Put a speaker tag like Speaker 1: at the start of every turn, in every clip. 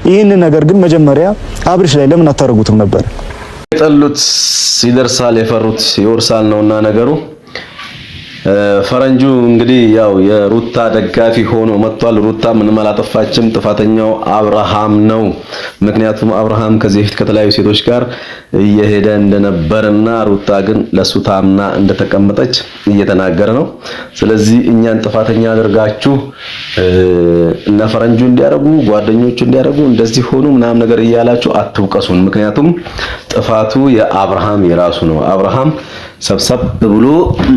Speaker 1: ይህንን ነገር ግን መጀመሪያ አብርሽ ላይ ለምን አታረጉትም ነበር?
Speaker 2: የጠሉት ይደርሳል የፈሩት ይወርሳል ነውና ነገሩ። ፈረንጁ እንግዲህ ያው የሩታ ደጋፊ ሆኖ መጥቷል። ሩታ ምንም አላጠፋችም፣ ጥፋተኛው አብርሃም ነው። ምክንያቱም አብርሃም ከዚህ በፊት ከተለያዩ ሴቶች ጋር እየሄደ እንደነበርና ሩታ ግን ለሱ ታምና እንደተቀመጠች እየተናገረ ነው። ስለዚህ እኛን ጥፋተኛ አድርጋችሁ እና ፈረንጁ እንዲያረጉ ጓደኞቹ እንዲያረጉ እንደዚህ ሆኑ ምናምን ነገር እያላችሁ አትውቀሱን። ምክንያቱም ጥፋቱ የአብርሃም የራሱ ነው። አብርሃም ሰብሰብ ብሎ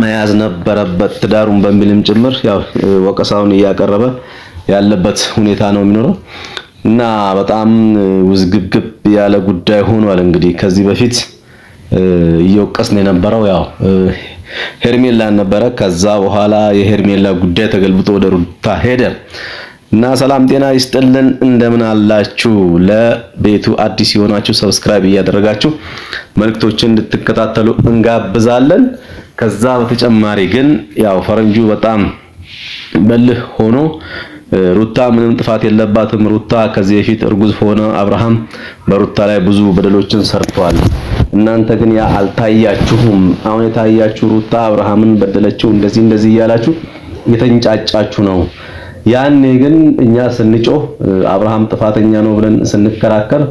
Speaker 2: መያዝ ነበረበት ትዳሩን በሚልም ጭምር ያው ወቀሳውን እያቀረበ ያለበት ሁኔታ ነው የሚኖረው እና በጣም ውዝግብግብ ያለ ጉዳይ ሆኗል። እንግዲህ ከዚህ በፊት እየወቀስን የነበረው ያው ሄርሜላ ነበረ። ከዛ በኋላ የሄርሜላ ጉዳይ ተገልብጦ ወደ ሩታ ሄደ እና ሰላም ጤና ይስጥልን። እንደምን አላችሁ? ለቤቱ አዲስ የሆናችሁ ሰብስክራይብ እያደረጋችሁ መልእክቶችን እንድትከታተሉ እንጋብዛለን። ከዛ በተጨማሪ ግን ያው ፈረንጁ በጣም በልህ ሆኖ ሩታ ምንም ጥፋት የለባትም፣ ሩታ ከዚህ በፊት እርጉዝ ሆነ አብርሃም በሩታ ላይ ብዙ በደሎችን ሰርቷል፣ እናንተ ግን ያ አልታያችሁም፣ አሁን የታያችሁ ሩታ አብርሃምን በደለችው እንደዚህ እያላችሁ የተንጫጫችሁ ነው። ያኔ ግን እኛ ስንጮህ አብርሃም ጥፋተኛ ነው ብለን ስንከራከር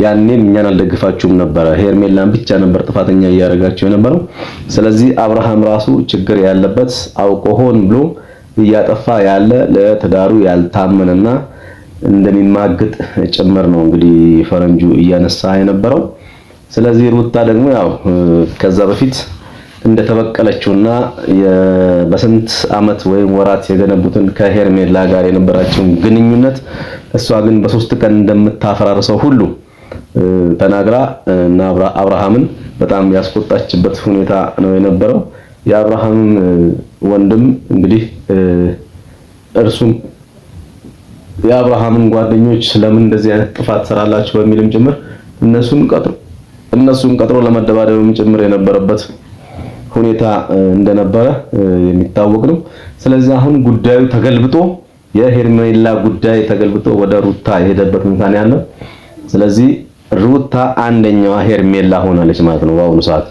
Speaker 2: ያኔም እኛን አልደግፋችሁም ነበር። ሄርሜላን ብቻ ነበር ጥፋተኛ እያደረጋችሁ የነበረው። ስለዚህ አብርሃም ራሱ ችግር ያለበት አውቆ ሆን ብሎ እያጠፋ ያለ ለትዳሩ ያልታመነና እንደሚማግጥ ጭምር ነው እንግዲህ ፈረንጁ እያነሳ የነበረው። ስለዚህ ሩታ ደግሞ ያው ከዛ በፊት እንደተበቀለችውና በስንት አመት ወይም ወራት የገነቡትን ከሄርሜላ ጋር የነበራቸውን ግንኙነት እሷ ግን በሶስት ቀን እንደምታፈራርሰው ሁሉ ተናግራ እና አብርሃምን በጣም ያስቆጣችበት ሁኔታ ነው የነበረው። የአብርሃም ወንድም እንግዲህ እርሱም የአብርሃምን ጓደኞች ለምን እንደዚህ አይነት ጥፋት ሰራላችሁ በሚልም ጭምር እነሱን ቀጥሮ ለመደባደብም ጭምር የነበረበት ሁኔታ እንደነበረ የሚታወቅ ነው። ስለዚህ አሁን ጉዳዩ ተገልብጦ የሄርሜላ ጉዳይ ተገልብጦ ወደ ሩታ የሄደበት ሁኔታ ነው ያለው። ስለዚህ ሩታ አንደኛዋ ሄርሜላ ሆናለች ማለት ነው በአሁኑ ሰዓት።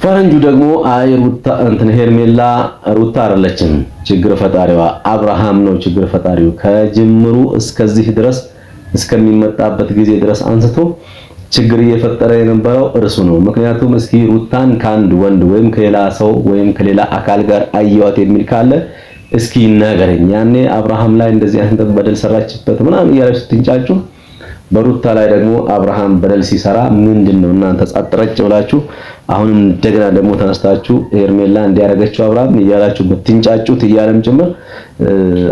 Speaker 2: ፈረንጁ ደግሞ አይ ሄርሜላ ሩታ አይደለችም ችግር ፈጣሪዋ አብርሃም ነው ችግር ፈጣሪው ከጅምሩ እስከዚህ ድረስ እስከሚመጣበት ጊዜ ድረስ አንስቶ ችግር እየፈጠረ የነበረው እርሱ ነው። ምክንያቱም እስኪ ሩታን ካንድ ወንድ ወይም ከሌላ ሰው ወይም ከሌላ አካል ጋር አየዋት የሚል ካለ እስኪ ይናገረኝ። ያኔ አብርሃም ላይ እንደዚህ አይነት በደል ሰራችበት ምናምን እያላችሁ ትንጫጩ፣ በሩታ ላይ ደግሞ አብርሃም በደል ሲሰራ ምንድነው እናንተ ጻጥረጭ ብላችሁ አሁንም እንደገና ደግሞ ተነስታችሁ ሄርሜላ እንዲያረጋችሁ አብርሃም እያላችሁ በትንጫጩት እያለም ጭምር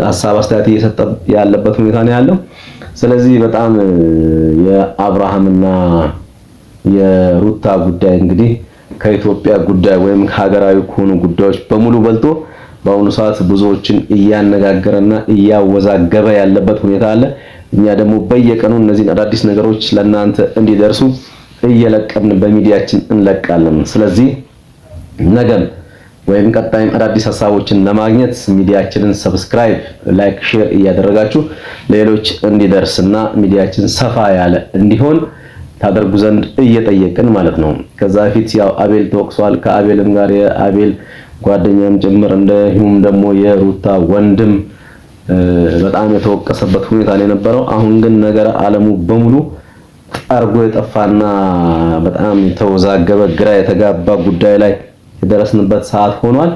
Speaker 2: ሐሳብ አስተያየት እየሰጠ ያለበት ሁኔታ ነው ያለው። ስለዚህ በጣም የአብርሃምና የሩታ ጉዳይ እንግዲህ ከኢትዮጵያ ጉዳይ ወይም ሀገራዊ ከሆኑ ጉዳዮች በሙሉ በልጦ በአሁኑ ሰዓት ብዙዎችን እያነጋገረና እያወዛገበ ያለበት ሁኔታ አለ። እኛ ደግሞ በየቀኑ እነዚህን አዳዲስ ነገሮች ለእናንተ እንዲደርሱ እየለቀምን በሚዲያችን እንለቃለን። ስለዚህ ነገም ወይም ቀጣይም አዳዲስ ሐሳቦችን ለማግኘት ሚዲያችንን ሰብስክራይብ፣ ላይክ፣ ሼር እያደረጋችሁ ሌሎች እንዲደርስና ሚዲያችን ሰፋ ያለ እንዲሆን ታደርጉ ዘንድ እየጠየቅን ማለት ነው። ከዛ በፊት ያው አቤል ተወቅሷል። ከአቤልም ጋር የአቤል ጓደኛም ጭምር እንደሁም ደግሞ የሩታ ወንድም በጣም የተወቀሰበት ሁኔታ ነው የነበረው። አሁን ግን ነገር ዓለሙ በሙሉ ጠርጎ የጠፋና በጣም የተወዛገበ ግራ የተጋባ ጉዳይ ላይ የደረስንበት ሰዓት ሆኗል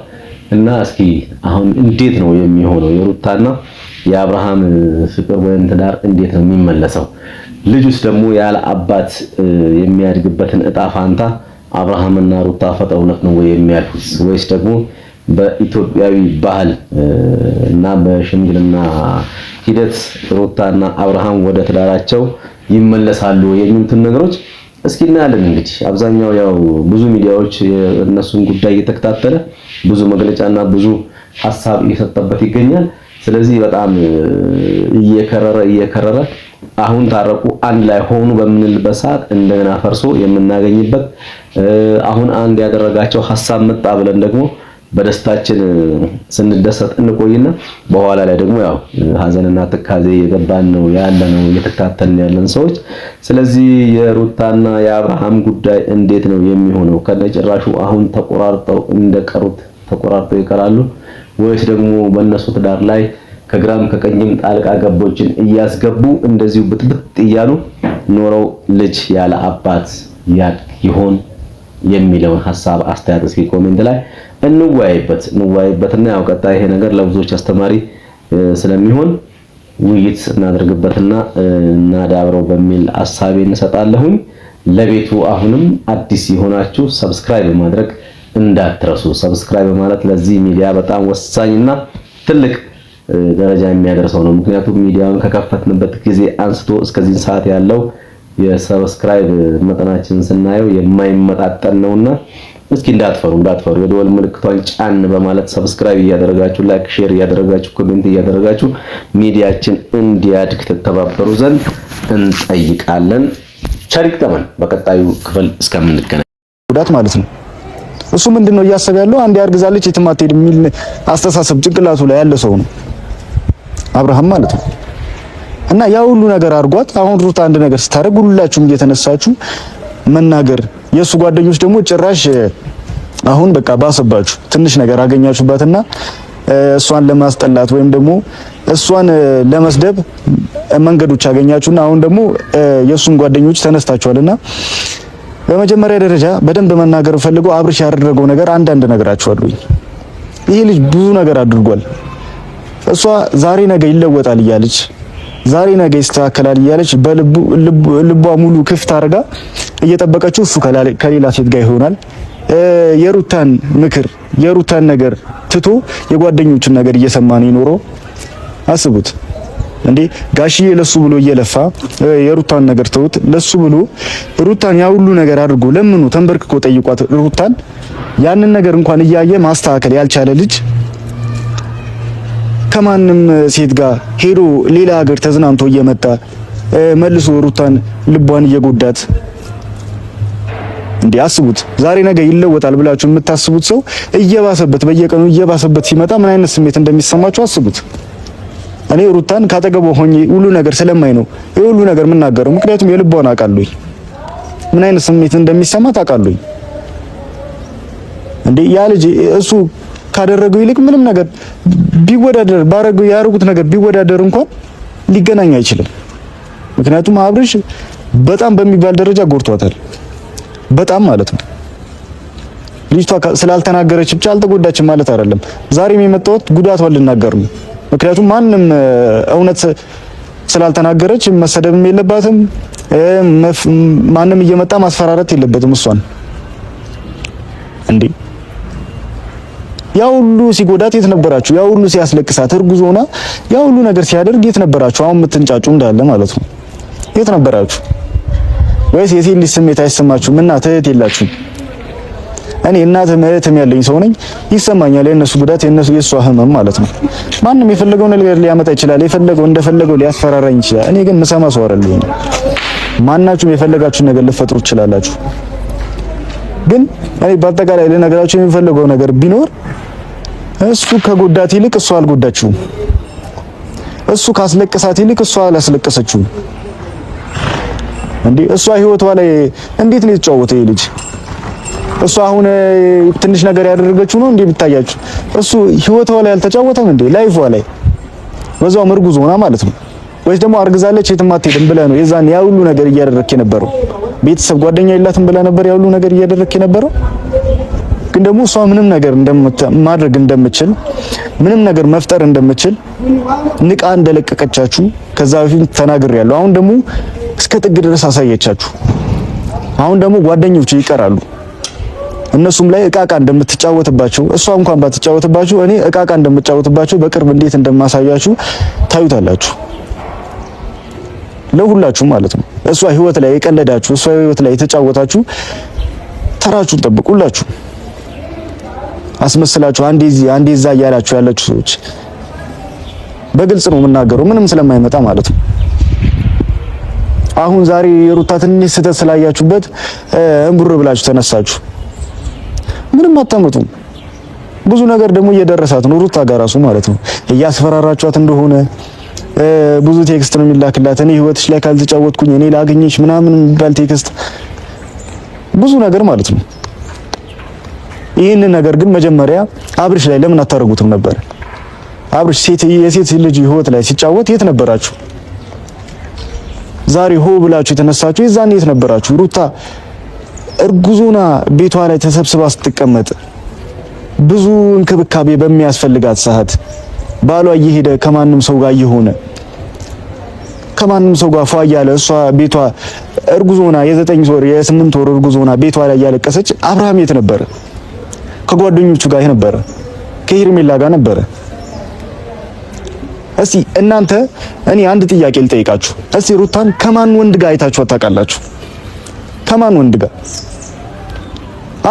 Speaker 2: እና እስኪ አሁን እንዴት ነው የሚሆነው? የሩታና የአብርሃም ፍቅር ወይም ትዳር እንዴት ነው የሚመለሰው? ልጁስ ደግሞ ያለ አባት የሚያድግበትን እጣ ፋንታ አብርሃምና ሩታ ፈጥረውለት ነው ወይ የሚያልፉት? ወይስ ደግሞ በኢትዮጵያዊ ባህል እና በሽምግልና ሂደት ሩታና አብርሃም ወደ ትዳራቸው ይመለሳሉ የሚሉትን ነገሮች እስኪ እናያለን። እንግዲህ አብዛኛው ያው ብዙ ሚዲያዎች እነሱን ጉዳይ እየተከታተለ ብዙ መግለጫና ብዙ ሐሳብ እየሰጠበት ይገኛል። ስለዚህ በጣም እየከረረ አሁን ታረቁ አንድ ላይ ሆኑ በምንልበት ሰዓት እንደገና ፈርሶ የምናገኝበት አሁን አንድ ያደረጋቸው ሐሳብ መጣ ብለን ደግሞ በደስታችን ስንደሰት እንቆይና በኋላ ላይ ደግሞ ያው ሀዘንና ትካዜ የገባን ነው ያለነው እየተካተልን ያለን ሰዎች። ስለዚህ የሩታና የአብርሃም ጉዳይ እንዴት ነው የሚሆነው? ከነጭራሹ አሁን ተቆራርጠው ይቀራሉ ወይስ ደግሞ በእነሱ ትዳር ላይ ከግራም ከቀኝም ጣልቃ ገቦችን እያስገቡ እንደዚሁ ብጥብጥ እያሉ ኖረው ልጅ ያለ አባት ያድግ ይሆን የሚለውን ሐሳብ አስተያየት እስኪ ኮሜንት ላይ እንወያይበትና ያው ቀጣይ ይሄ ነገር ለብዙዎች አስተማሪ ስለሚሆን ውይይት እናደርግበትና እናዳብረው በሚል ሐሳቤ እንሰጣለሁኝ። ለቤቱ አሁንም አዲስ የሆናችሁ ሰብስክራይብ ማድረግ እንዳትረሱ። ሰብስክራይብ ማለት ለዚህ ሚዲያ በጣም ወሳኝና ትልቅ ደረጃ የሚያደርሰው ነው። ምክንያቱም ሚዲያውን ከከፈትንበት ጊዜ አንስቶ እስከዚህ ሰዓት ያለው የሰብስክራይብ መጠናችን ስናየው የማይመጣጠን ነውና እስኪ እንዳትፈሩ የደወል ምልክቷን ጫን በማለት ሰብስክራይብ እያደረጋችሁ ላይክ ሼር እያደረጋችሁ ኮሜንት እያደረጋችሁ ሚዲያችን እንዲያድግ ተተባበሩ ዘንድ እንጠይቃለን። ቸሪክ ተመን በቀጣዩ ክፍል እስከምንገናኝ
Speaker 1: ጉዳት ማለት ነው። እሱ ምንድነው እያሰበ ያለው? አንድ ያርግዛለች የትም አትሄድ የሚል አስተሳሰብ ጭንቅላቱ ላይ ያለ ሰው ነው አብርሃም ማለት ነው። እና ያ ሁሉ ነገር አድርጓት አሁን ሩታ አንድ ነገር ስታደርግ ሁላችሁም እየተነሳችሁ መናገር፣ የሱ ጓደኞች ደግሞ ጭራሽ አሁን በቃ ባሰባችሁ። ትንሽ ነገር አገኛችሁባትና እሷን ለማስጠላት ወይም ደግሞ እሷን ለመስደብ መንገዶች አገኛችሁና አሁን ደግሞ የሱን ጓደኞች ተነስታችኋልና በመጀመሪያ ደረጃ በደንብ መናገር ፈልገው አብርሽ ያደረገው ነገር አንዳንድ ነገራችኋለሁ። ይሄ ልጅ ብዙ ነገር አድርጓል። እሷ ዛሬ ነገ ይለወጣል እያለች ዛሬ ነገ ይስተካከላል እያለች ልቧ ሙሉ ክፍት አድርጋ እየጠበቀችው እሱ ከሌላ ሴት ጋር ይሆናል። የሩታን ምክር የሩታን ነገር ትቶ የጓደኞቹን ነገር እየሰማ ነው የኖረው። አስቡት እንዴ ጋሽዬ ለሱ ብሎ እየለፋ የሩታን ነገር ተውት፣ ለሱ ብሎ ሩታን ያ ሁሉ ነገር አድርጎ ለምኑ ተንበርክኮ ጠይቋት ሩታን ያንን ነገር እንኳን እያየ ማስተካከል ያልቻለ ልጅ ከማንም ሴት ጋር ሄዶ ሌላ ሀገር ተዝናንቶ እየመጣ መልሶ ሩታን ልቧን እየጎዳት እንዴ አስቡት። ዛሬ ነገ ይለወጣል ብላችሁ የምታስቡት ሰው እየባሰበት በየቀኑ እየባሰበት ሲመጣ ምን አይነት ስሜት እንደሚሰማችሁ አስቡት። እኔ ሩታን ካጠገቡ ሆኜ ሁሉ ነገር ስለማይ ነው ይሄ ሁሉ ነገር የምናገረው። ምክንያቱም የልቧን አውቃለሁ፣ ምን አይነት ስሜት እንደሚሰማት አውቃለሁ። እንዴ ያ ልጅ እሱ ካደረገው ይልቅ ምንም ነገር ቢወዳደር ያደረጉት ነገር ቢወዳደር እንኳን ሊገናኝ አይችልም። ምክንያቱም አብርሽ በጣም በሚባል ደረጃ ጎርቷታል፣ በጣም ማለት ነው። ልጅቷ ስላልተናገረች ብቻ አልተጎዳችም ማለት አይደለም። ዛሬም የመጣሁት ጉዳቷን ልናገር ነው። ምክንያቱም ማንም እውነት ስላልተናገረች መሰደብም የለባትም፣ ማንም እየመጣ ማስፈራራት የለበትም እሷን። እንዴ ያ ሁሉ ሲጎዳት የት ነበራችሁ? ያ ሁሉ ሲያስለቅሳት እርጉዝ ሆና ያ ሁሉ ነገር ሲያደርግ የት ነበራችሁ? አሁን የምትንጫጩ እንዳለ ማለት ነው። የት ነበራችሁ? ወይስ የሴት ልጅ ስሜት አይሰማችሁም? እናት እህት የላችሁም? እኔ እናትም እህትም ያለኝ ሰው ነኝ። ይሰማኛል የነሱ ጉዳት የሷ ህመም ማለት ነው። ማንም የፈለገው ነገር ሊያመጣ ይችላል፣ እንደፈለገው ሊያስፈራራኝ ይችላል። እኔ ግን መሰማ ሰው አይደለሁም። ማናችሁም የፈለጋችሁ ነገር ልፈጥሩ ትችላላችሁ። ግን እኔ በአጠቃላይ ለነገራችሁ የሚፈልገው ነገር ቢኖር እሱ ከጎዳት ይልቅ እሷ አልጎዳችውም። እሱ ካስለቀሳት ይልቅ እሷ አላስለቀሰችውም። እንዴ እሷ ህይወቷ ላይ እንዴት ነው የተጫወተው ይሄ ልጅ? እሷ አሁን ትንሽ ነገር ያደረገችው ነው እንዴ ብታያችሁ? እሱ ህይወቷ ላይ አልተጫወተም እንዴ? ላይፏ ላይ በዛው እርጉዝ ሆና ማለት ነው። ወይስ ደግሞ አርግዛለች የትም አትሄድም ብለህ ነው የዛን ያ ሁሉ ነገር እያደረክ የነበረው? ቤተሰብ ጓደኛ የላትም ብለህ ነበር ያ ሁሉ ነገር እያደረክ የነበረው? ግን ደግሞ እሷ ምንም ነገር ማድረግ እንደምችል ምንም ነገር መፍጠር እንደምችል ንቃ እንደለቀቀቻችሁ ከዛ በፊት ተናግሬያለሁ። አሁን ደግሞ እስከ ጥግ ድረስ አሳየቻችሁ። አሁን ደግሞ ጓደኞቹ ይቀራሉ። እነሱም ላይ እቃቃ እንደምትጫወትባቸው እሷ እንኳን ባትጫወትባችሁ እኔ እቃቃ እንደምትጫወትባቸው በቅርብ እንዴት እንደማሳያችሁ ታዩታላችሁ። ለሁላችሁ ማለት ነው። እሷ ህይወት ላይ የቀለዳችሁ እሷ ህይወት ላይ የተጫወታችሁ ተራችሁን ጠብቁላችሁ። አስመስላችሁ አንዴ እዛ እያላችሁ ያላችሁ ሰዎች በግልጽ ነው የምናገረው፣ ምንም ስለማይመጣ ማለት ነው። አሁን ዛሬ የሩታ ትንሽ ስህተት ስላያችሁበት እንቡር ብላችሁ ተነሳችሁ። ምንም አታመጡም። ብዙ ነገር ደግሞ እየደረሳት ነው ሩታ ጋር ራሱ ማለት ነው። እያስፈራራቿት እንደሆነ ብዙ ቴክስት ነው የሚላክላት። እኔ ህይወትሽ ላይ ካልተጫወትኩኝ እኔ ላገኘሽ ምናምን የሚባል ቴክስት ብዙ ነገር ማለት ነው። ይህንን ነገር ግን መጀመሪያ አብርሽ ላይ ለምን አታረጉትም ነበር? አብርሽ የሴት ልጅ ህይወት ላይ ሲጫወት የት ነበራችሁ? ዛሬ ሆ ብላችሁ የተነሳችሁ የዛኔ የት ነበራችሁ? ሩታ እርጉዞና ቤቷ ላይ ተሰብስባ ስትቀመጥ ብዙ እንክብካቤ በሚያስፈልጋት ሰዓት ባሏ እየሄደ ከማንም ሰው ጋር እየሆነ ከማንም ሰው ጋር ፏ እያለ እሷ ቤቷ እርጉዞና የ9 ወር የ8 ወር እርጉዞና ቤቷ ላይ እያለቀሰች አብርሃም የት ነበረ? ከጓደኞቹ ጋር ነበረ፣ ከሄርሜላ ጋር ነበረ። እስቲ እናንተ እኔ አንድ ጥያቄ ልጠይቃችሁ። እስቲ ሩታን ከማን ወንድ ጋር አይታችሁ ታውቃላችሁ? ከማን ወንድ ጋር?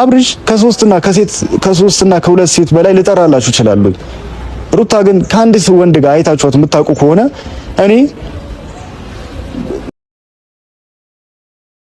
Speaker 1: አብርሽ ከሶስትና ከሁለት ሴት በላይ ልጠራላችሁ ይችላል። ሩታ ግን ከአንድ ወንድ ጋር አይታችኋት የምታውቁ ከሆነ እኔ